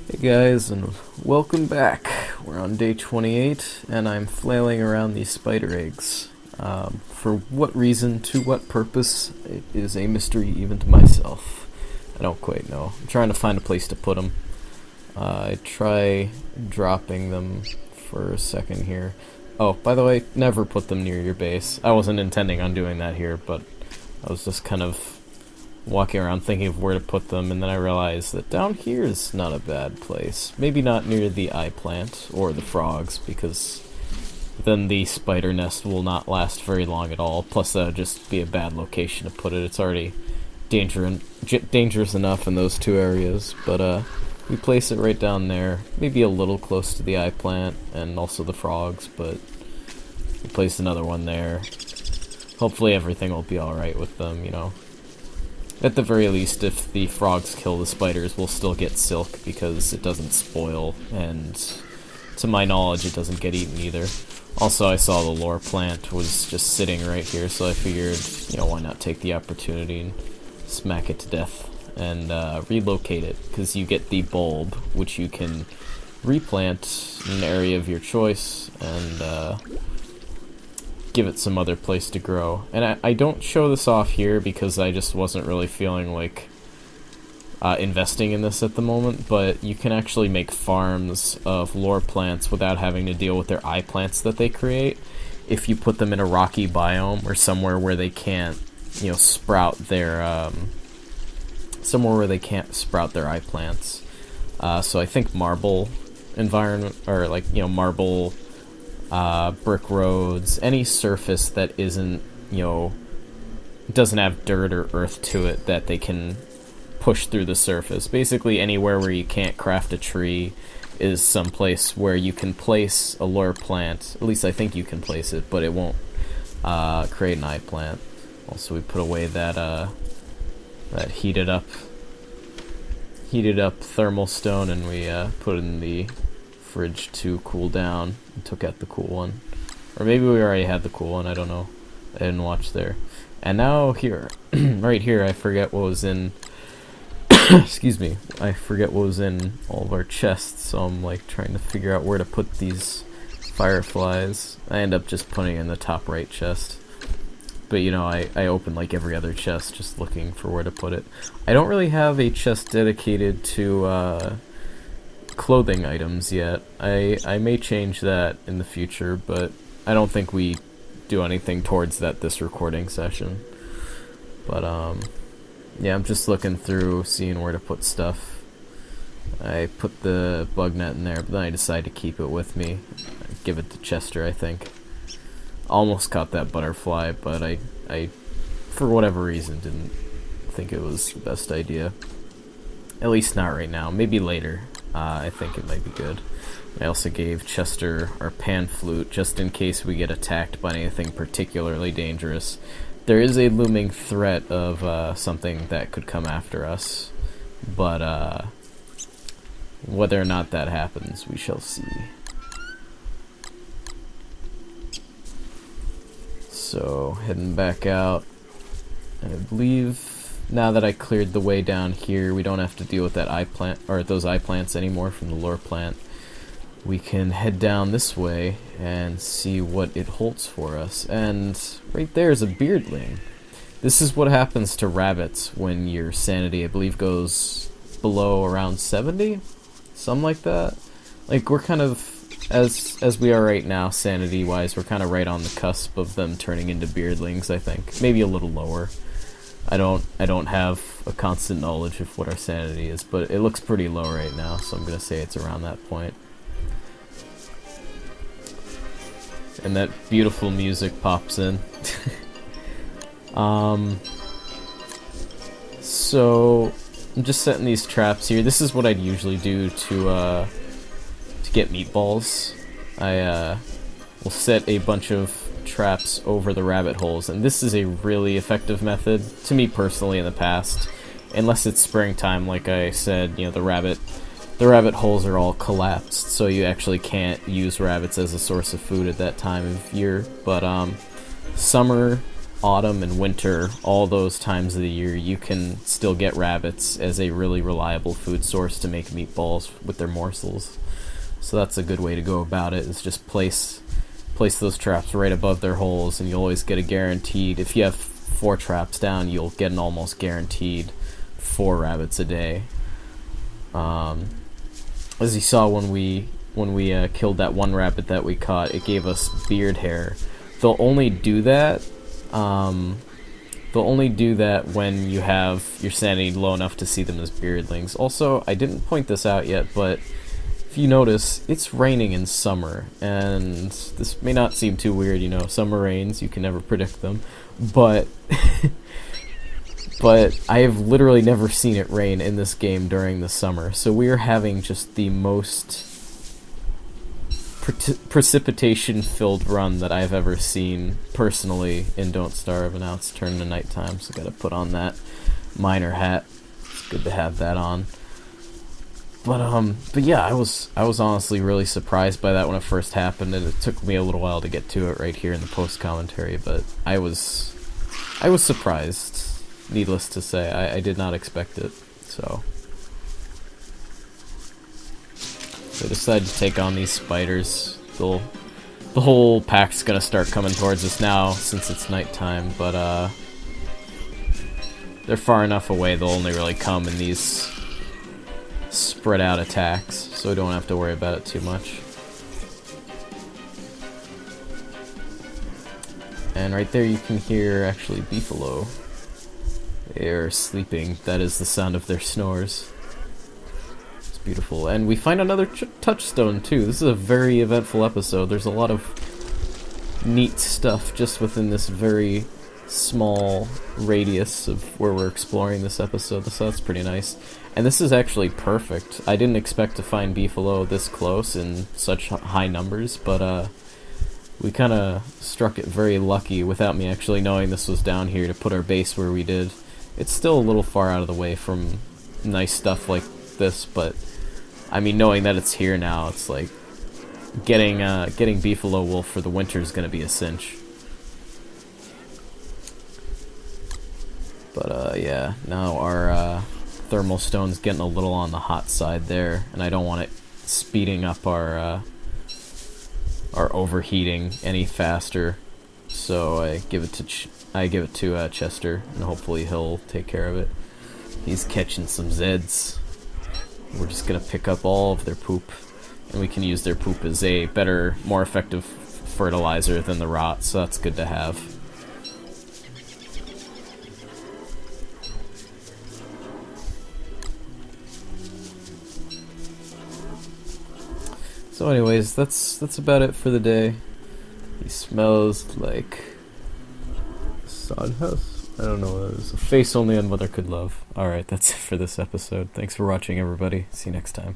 Hey guys, and welcome back. We're on day 28, and I'm flailing around these spider eggs. For what reason, to what purpose, it is a mystery even to myself. I don't quite know. I'm trying to find a place to put them. I try dropping them for a second here. Oh, by the way, never put them near your base. I wasn't intending on doing that here, but I was just kind of walking around thinking of where to put them, and then I realized that down here is not a bad place. Maybe not near the eye plant or the frogs, because then the spider nest will not last very long at all. Plus, that would just be a bad location to put it. It's already dangerous enough in those two areas, but we place it right down there. Maybe a little close to the eye plant and also the frogs, but we place another one there. Hopefully everything will be alright with them, you know. At the very least, if the frogs kill the spiders, we'll still get silk because it doesn't spoil, and to my knowledge, it doesn't get eaten either. Also, I saw the lore plant was just sitting right here, so I figured, you know, why not take the opportunity and smack it to death and relocate it, because you get the bulb, which you can replant in an area of your choice and give it some other place to grow. And I don't show this off here because I just wasn't really feeling like investing in this at the moment, but you can actually make farms of lore plants without having to deal with their eye plants that they create if you put them in a rocky biome or somewhere where they can't, you know, sprout their eye plants. So I think marble environment, or like, you know, marble brick roads, any surface that isn't, you know, doesn't have dirt or earth to it that they can push through the surface. Basically anywhere where you can't craft a tree is some place where you can place a lure plant. At least I think you can place it, but it won't create an eye plant. Also, we put away that that heated up thermal stone, and we put it in the fridge to cool down and took out the cool one. Or maybe we already had the cool one, I don't know. I didn't watch there. And now here, right here, I forget what was in, excuse me, I forget what was in all of our chests, so I'm like trying to figure out where to put these fireflies. I end up just putting it in the top right chest. But you know, I open like every other chest just looking for where to put it. I don't really have a chest dedicated to clothing items yet. I may change that in the future, but I don't think we do anything towards that this recording session. But yeah, I'm just looking through, seeing where to put stuff. I put the bug net in there, but then I decided to keep it with me. Give it to Chester, I think. Almost caught that butterfly, but I for whatever reason didn't think it was the best idea. At least not right now. Maybe later. I think it might be good. I also gave Chester our pan flute just in case we get attacked by anything particularly dangerous. There is a looming threat of something that could come after us, but whether or not that happens, we shall see. So, heading back out, and I believe now that I cleared the way down here, we don't have to deal with that eye plant, or those eye plants anymore from the lure plant. We can head down this way and see what it holds for us. And right there is a beardling. This is what happens to rabbits when your sanity, I believe, goes below around 70? Something like that. Like, we're kind of, as we are right now, sanity-wise, we're kind of right on the cusp of them turning into beardlings, I think. Maybe a little lower. I don't have a constant knowledge of what our sanity is, but it looks pretty low right now, so I'm gonna say it's around that point. And that beautiful music pops in. So I'm just setting these traps here. This is what I'd usually do to get meatballs. I will set a bunch of traps over the rabbit holes, and this is a really effective method to me personally in the past, unless it's springtime. Like I said, you know, the rabbit holes are all collapsed, so you actually can't use rabbits as a source of food at that time of year. But summer autumn and winter, all those times of the year, you can still get rabbits as a really reliable food source to make meatballs with their morsels. So that's a good way to go about it, is just place those traps right above their holes, and you'll always get a guaranteed, if you have 4 traps down, you'll get an almost guaranteed 4 rabbits a day. As you saw when we killed that one rabbit that we caught, it gave us beard hair. They'll only do that when you have your sanity low enough to see them as beardlings. Also, I didn't point this out yet, but if you notice, it's raining in summer, and this may not seem too weird, you know, summer rains, you can never predict them, but but I have literally never seen it rain in this game during the summer, so we are having just the most precipitation-filled run that I've ever seen, personally, in Don't Starve, and now it's turned to nighttime, so gotta put on that miner hat. It's good to have that on. But yeah, I was honestly really surprised by that when it first happened, and it took me a little while to get to it right here in the post-commentary, but I was surprised, needless to say. I did not expect it, so I decided to take on these spiders. The whole pack's gonna start coming towards us now, since it's nighttime, but they're far enough away, they'll only really come in these spread out attacks, so we don't have to worry about it too much. And right there you can hear, actually, beefalo. They're sleeping. That is the sound of their snores. It's beautiful. And we find another touchstone, too. This is a very eventful episode. There's a lot of neat stuff just within this very small radius of where we're exploring this episode, so that's pretty nice. And this is actually perfect. I didn't expect to find beefalo this close in such high numbers, but we kind of struck it very lucky without me actually knowing this was down here to put our base where we did. It's still a little far out of the way from nice stuff like this, but I mean, knowing that it's here now, it's like getting beefalo wool for the winter is going to be a cinch. But yeah, now our thermal stone's getting a little on the hot side there, and I don't want it speeding up our overheating any faster. So I give it to Chester, and hopefully he'll take care of it. He's catching some Zeds. We're just gonna pick up all of their poop, and we can use their poop as a better, more effective fertilizer than the rot, so that's good to have. So anyways, that's about it for the day. He smells like sod house. I don't know what it is. A face only a mother could love. Alright, that's it for this episode. Thanks for watching, everybody. See you next time.